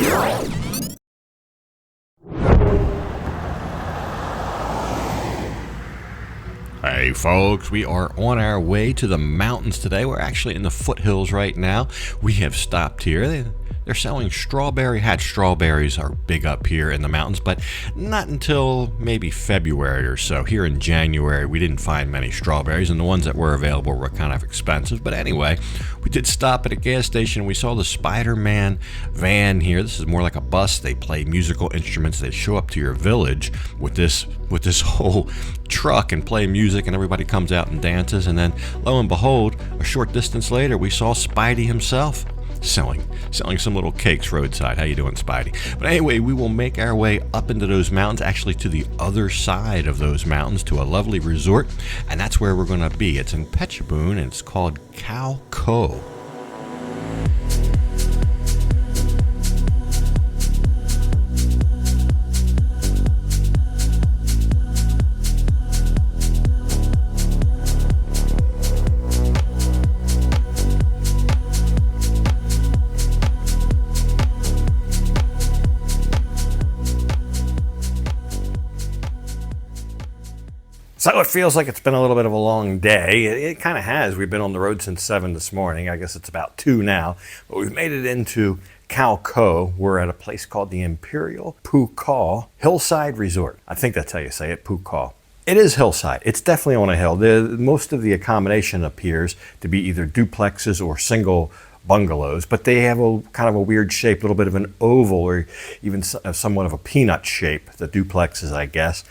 Hey folks, we are on our way to the mountains today. We're actually in the foothills right now. We have stopped here. They're selling strawberry hatch. Strawberries are big up here in the mountains, but not until maybe February or so. Here in January, we didn't find many strawberries, and the ones that were available were kind of expensive. But anyway, we did stop at a gas station. We saw the Spider-Man van here. This is more like a bus. They play musical instruments. They show up to your village with this whole truck and play music, and everybody comes out and dances. And then, lo and behold, a short distance later, we saw Spidey himself selling some little cakes roadside. How you doing, Spidey? But anyway, we will make our way up into those mountains, actually to the other side of those mountains, to a lovely resort, and that's where we're going to be. It's in Phetchabun, and it's called Khao Ko. So it feels like it's been a little bit of a long day. It kind of has. We've been on the road since 7 this morning. I guess it's about 2 now. But we've made it into Khao Ko. We're at a place called the Imperial Phuket Hillside Resort. I think that's how you say it, Phuket. It is hillside. It's definitely on a hill. Most of the accommodation appears to be either duplexes or single bungalows, but they have a kind of a weird shape, a little bit of an oval or even somewhat of a peanut shape, the duplexes, I guess.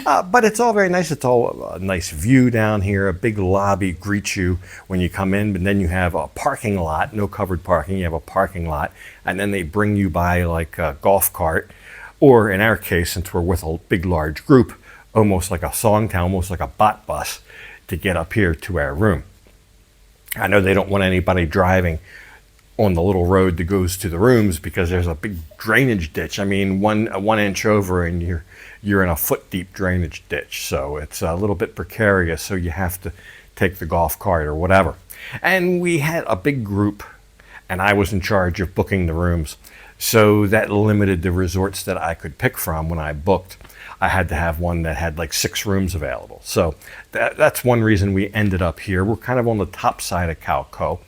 But it's all very nice. It's all a nice view down here. A big lobby greets you when you come in, but then you have a parking lot, no covered parking. You have a parking lot, and then they bring you by like a golf cart, or in our case, since we're with a big, large group, almost like a songtown, almost like a bot bus to get up here to our room. I know they don't want anybody driving on the little road that goes to the rooms because there's a big drainage ditch. I mean, one inch over and you're in a foot deep drainage ditch. So it's a little bit precarious. So you have to take the golf cart or whatever. And we had a big group and I was in charge of booking the rooms. So that limited the resorts that I could pick from when I booked. I had to have one that had like 6 rooms available. So that's one reason we ended up here. We're kind of on the top side of Khao Ko.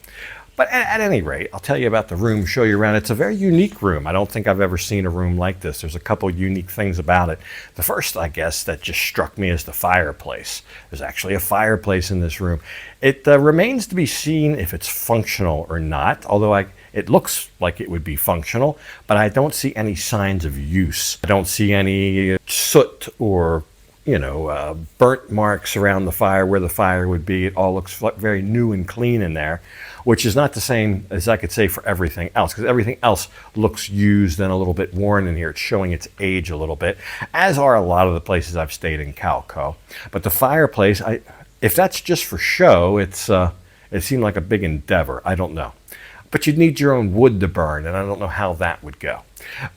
But at any rate, I'll tell you about the room, show you around. It's a very unique room. I don't think I've ever seen a room like this. There's a couple unique things about it. The first, I guess, that just struck me is the fireplace. There's actually a fireplace in this room. It remains to be seen if it's functional or not, although it looks like it would be functional, but I don't see any signs of use. I don't see any soot or burnt marks around the fire where the fire would be. It all looks very new and clean in there, which is not the same as I could say for everything else, because everything else looks used and a little bit worn in here. It's showing its age a little bit, as are a lot of the places I've stayed in Khao Ko. But the fireplace, if that's just for show, it seemed like a big endeavor. I don't know. But you'd need your own wood to burn, and I don't know how that would go.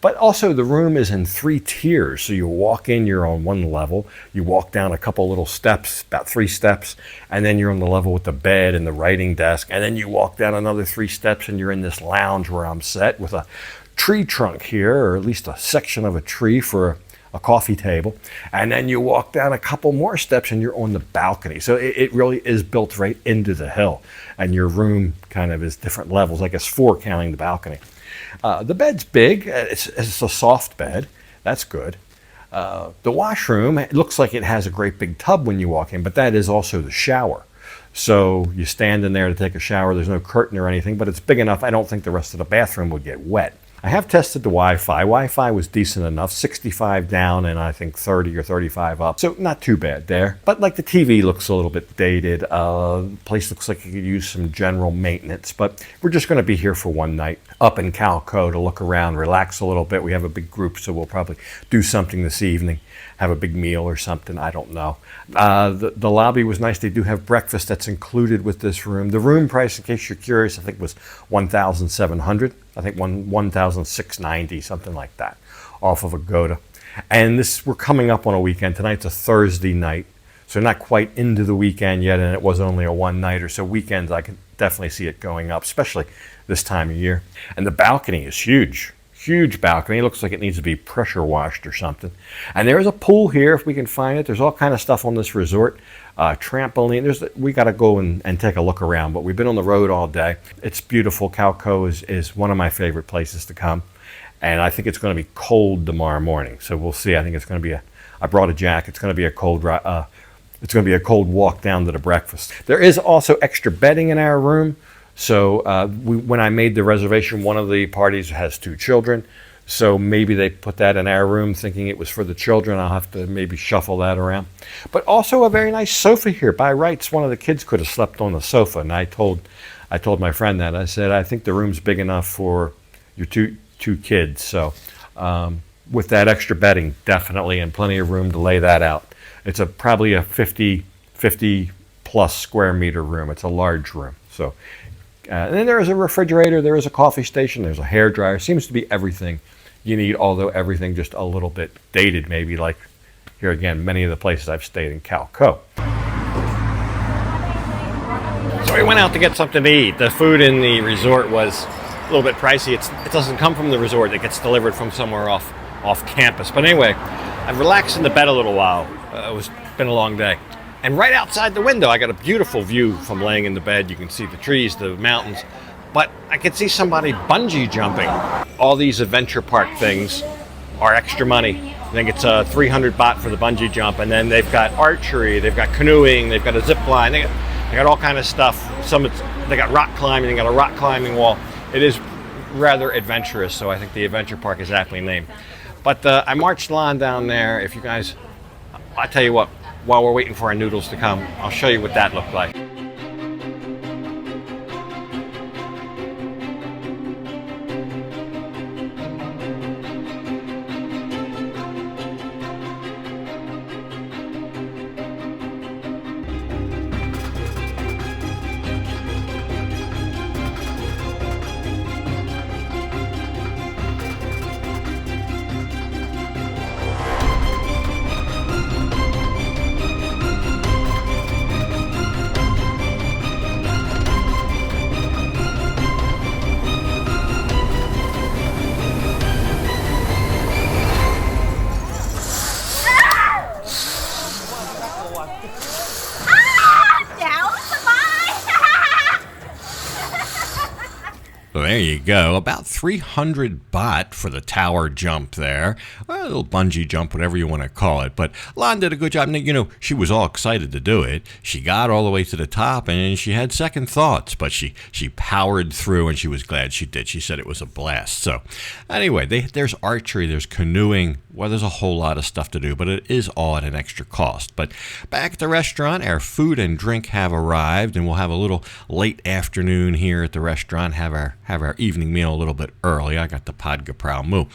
But also the room is in 3 tiers. So you walk in, you're on one level, you walk down a couple little steps, about 3 steps, and then you're on the level with the bed and the writing desk, and then you walk down another 3 steps and you're in this lounge where I'm set with a tree trunk here, or at least a section of a tree for a coffee table, and then you walk down a couple more steps and you're on the balcony. So it really is built right into the hill, and your room kind of is different levels, I guess 4 counting the balcony. The bed's big. It's a soft bed. That's good. The washroom, it looks like it has a great big tub when you walk in, but that is also the shower. So you stand in there to take a shower. There's no curtain or anything, but it's big enough. I don't think the rest of the bathroom would get wet. I have tested the Wi-Fi. Wi-Fi was decent enough, 65 down and I think 30 or 35 up. So not too bad there. But like the TV looks a little bit dated. The place looks like it could use some general maintenance. But we're just going to be here for one night up in Khao Ko to look around, relax a little bit. We have a big group, so we'll probably do something this evening. Have a big meal or something, I don't know. The lobby was nice. They do have breakfast that's included with this room. The room price, in case you're curious, I think was $1,700. I think $1,690, something like that, off of Agoda. And we're coming up on a weekend. Tonight's a Thursday night, so not quite into the weekend yet, and it was only a one-nighter. So weekends, I can definitely see it going up, especially this time of year. And the balcony is huge. huge balcony. It looks like it needs to be pressure washed or something. And there is a pool here if we can find it. There's all kind of stuff on this resort. Trampoline. We got to go and take a look around, but we've been on the road all day. It's beautiful. Khao Ko is one of my favorite places to come. And I think it's going to be cold tomorrow morning. So we'll see. I think it's going to be I brought a jacket. It's going to be a cold walk down to the breakfast. There is also extra bedding in our room. So when I made the reservation, one of the parties has 2 children. So maybe they put that in our room thinking it was for the children. I'll have to maybe shuffle that around. But also a very nice sofa here. By rights, one of the kids could have slept on the sofa. And I told my friend that. I said, I think the room's big enough for your two kids. So with that extra bedding, definitely, and plenty of room to lay that out. It's probably a 50 plus square meter room. It's a large room. So, and then there is a refrigerator, there is a coffee station, there's a hair dryer. Seems to be everything you need, although everything just a little bit dated, maybe, like here again, many of the places I've stayed in Khao Ko. So we went out to get something to eat. The food in the resort was a little bit pricey. It doesn't come from the resort. It gets delivered from somewhere off campus. But anyway, I've relaxed in the bed a little while. It's been a long day. And right outside the window, I got a beautiful view from laying in the bed. You can see the trees, the mountains. But I could see somebody bungee jumping. All these adventure park things are extra money. I think it's 300 baht for the bungee jump. And then they've got archery, they've got canoeing, they've got a zip line. They got all kind of stuff. They got rock climbing, they got a rock climbing wall. It is rather adventurous, so I think the adventure park is aptly named. But I marched on down there. If you guys, I'll tell you what, while we're waiting for our noodles to come, I'll show you what that looked like. So there you go, about 300 baht for the tower jump there, a little bungee jump, whatever you want to call it. But Lan did a good job. You know, she was all excited to do it. She got all the way to the top, and she had second thoughts, but she powered through, and she was glad she did. She said it was a blast. So anyway, there's archery, there's canoeing. Well, there's a whole lot of stuff to do, but it is all at an extra cost. But back at the restaurant, our food and drink have arrived, and we'll have a little late afternoon here at the restaurant, have our evening meal a little bit early. I got the pad kaprao mu.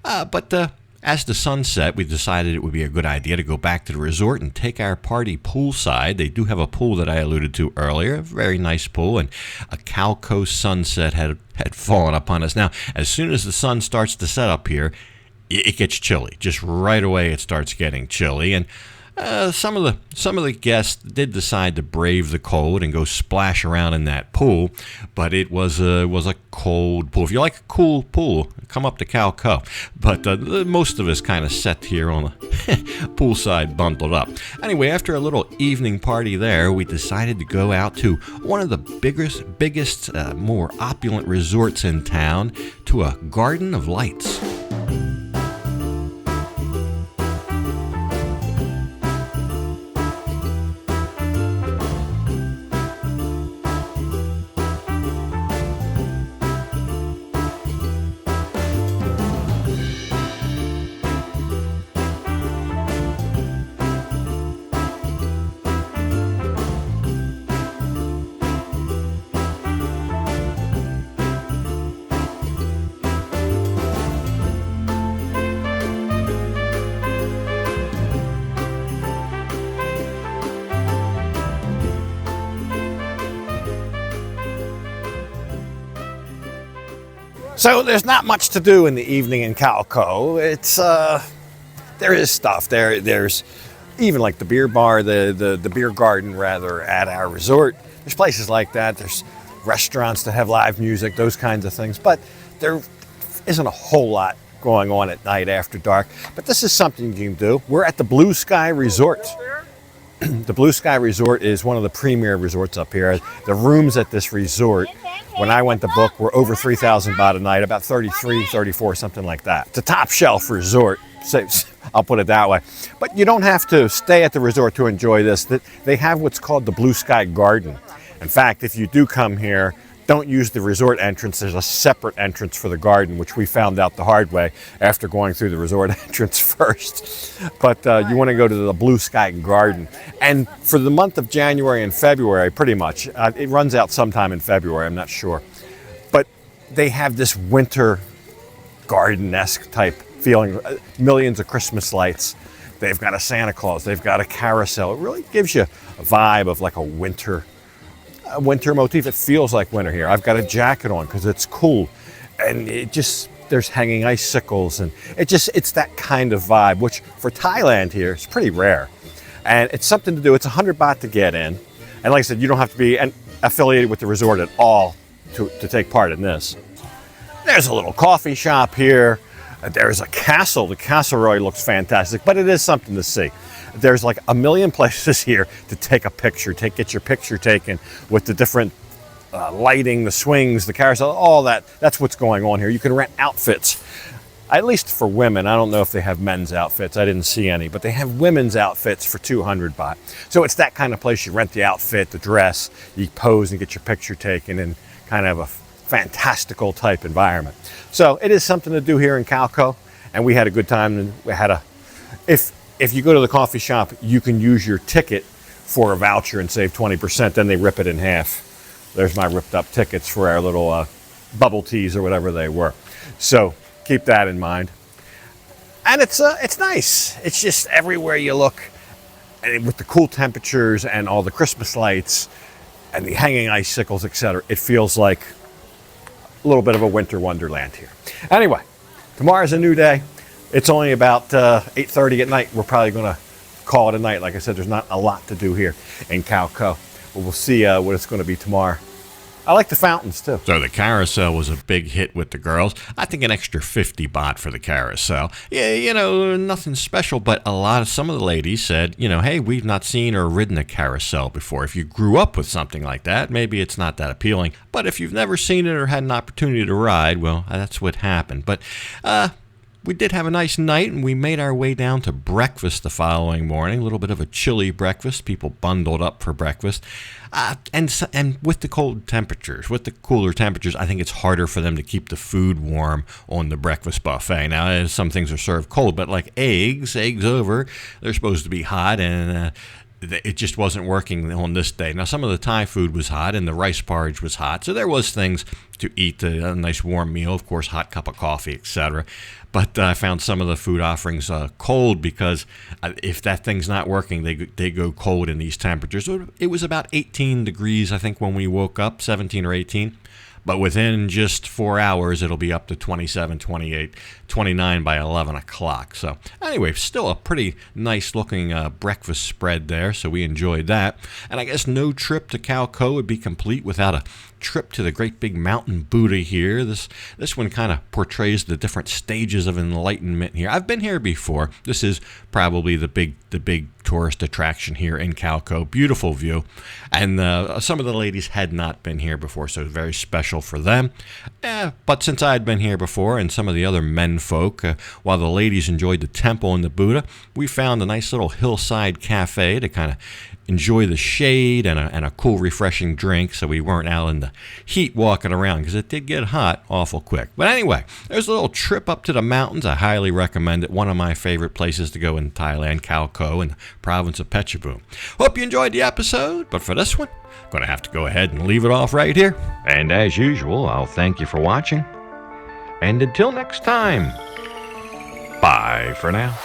But as the sun set, we decided it would be a good idea to go back to the resort and take our party poolside. They do have a pool that I alluded to earlier, a very nice pool, and a Khao Ko sunset had fallen upon us. Now, as soon as the sun starts to set up here, it gets chilly. Just right away, it starts getting chilly, and some of the guests did decide to brave the cold and go splash around in that pool, but it was a cold pool. If you like a cool pool, come up to Khao Ko. But most of us kind of sat here on the poolside, bundled up. Anyway, after a little evening party there, we decided to go out to one of the biggest, more opulent resorts in town, to a Garden of Lights. So there's not much to do in the evening in Khao Ko. It's there is stuff there. There's even like the beer bar, the beer garden rather, at our resort. There's places like that. There's restaurants that have live music, those kinds of things. But they're isn't a whole lot going on at night after dark, but this is something you can do. We're at the Blue Sky Resort. The Blue Sky Resort is one of the premier resorts up here. The rooms at this resort, when I went to book, were over 3,000 baht a night, about 33, 34, something like that. It's a top shelf resort, so I'll put it that way. But you don't have to stay at the resort to enjoy this. They have what's called the Blue Sky Garden. In fact, if you do come here, don't use the resort entrance. There's a separate entrance for the garden, which we found out the hard way after going through the resort entrance first. But you want to go to the Blue Sky Garden. And for the month of January and February, pretty much, it runs out sometime in February, I'm not sure. But they have this winter garden-esque type feeling, millions of Christmas lights. They've got a Santa Claus, they've got a carousel. It really gives you a vibe of like a winter motif. It feels like winter here. I've got a jacket on because it's cool, and there's hanging icicles, and it's that kind of vibe, which for Thailand here is pretty rare, and it's something to do. It's 100 baht to get in, and like I said, you don't have to be affiliated with the resort at all to take part in this. There's a little coffee shop here. There's a castle. The castle really looks fantastic, but it is something to see. There's like a million places here to take a picture, get your picture taken with the different lighting, the swings, the carousel, all that. That's what's going on here. You can rent outfits, at least for women. I don't know if they have men's outfits. I didn't see any, but they have women's outfits for 200 baht. So it's that kind of place. You rent the outfit, the dress, you pose and get your picture taken in kind of a fantastical type environment. So it is something to do here in Khao Ko, and we had a good time. And we had if you go to the coffee shop, you can use your ticket for a voucher and save 20%. Then they rip it in half. There's my ripped up tickets for our little bubble teas or whatever they were. So keep that in mind. And it's nice. It's just everywhere you look, and with the cool temperatures and all the Christmas lights and the hanging icicles, etc. It feels like a little bit of a winter wonderland here. Anyway, tomorrow's a new day. It's only about 8:30 at night. We're probably going to call it a night. Like I said, there's not a lot to do here in Khao Ko. But we'll see what it's going to be tomorrow. I like the fountains, too. So the carousel was a big hit with the girls. I think an extra 50 baht for the carousel. Yeah, nothing special, but some of the ladies said, hey, we've not seen or ridden a carousel before. If you grew up with something like that, maybe it's not that appealing. But if you've never seen it or had an opportunity to ride, well, that's what happened. But we did have a nice night, and we made our way down to breakfast the following morning. A little bit of a chilly breakfast. People bundled up for breakfast. And with the cold temperatures, with the cooler temperatures, I think it's harder for them to keep the food warm on the breakfast buffet. Now, some things are served cold, but like eggs over, they're supposed to be hot, and it just wasn't working on this day. Now, some of the Thai food was hot, and the rice porridge was hot, so there was things to eat, a nice warm meal, of course, hot cup of coffee, etc. But I found some of the food offerings cold, because if that thing's not working, they go cold in these temperatures. So it was about 18 degrees, I think, when we woke up, 17 or 18. But within just 4 hours, it'll be up to 27, 28, 29 by 11 o'clock. So anyway, still a pretty nice looking breakfast spread there. So we enjoyed that. And I guess no trip to Khao Ko would be complete without a trip to the great big mountain Buddha here. This one kind of portrays the different stages of enlightenment here. I've been here before. This is probably the big tourist attraction here in Khao Ko. Beautiful view. And some of the ladies had not been here before, so very special for them. But since I had been here before, and some of the other men folk, while the ladies enjoyed the temple and the Buddha, we found a nice little hillside cafe to kind of enjoy the shade and a cool, refreshing drink, so we weren't out in the heat walking around, because it did get hot awful quick. But anyway, there's a little trip up to the mountains. I highly recommend it. One of my favorite places to go in Thailand, Khao Ko, in the province of Phetchabun. Hope you enjoyed the episode, but for this one, I'm going to have to go ahead and leave it off right here. And as usual, I'll thank you for watching. And until next time, bye for now.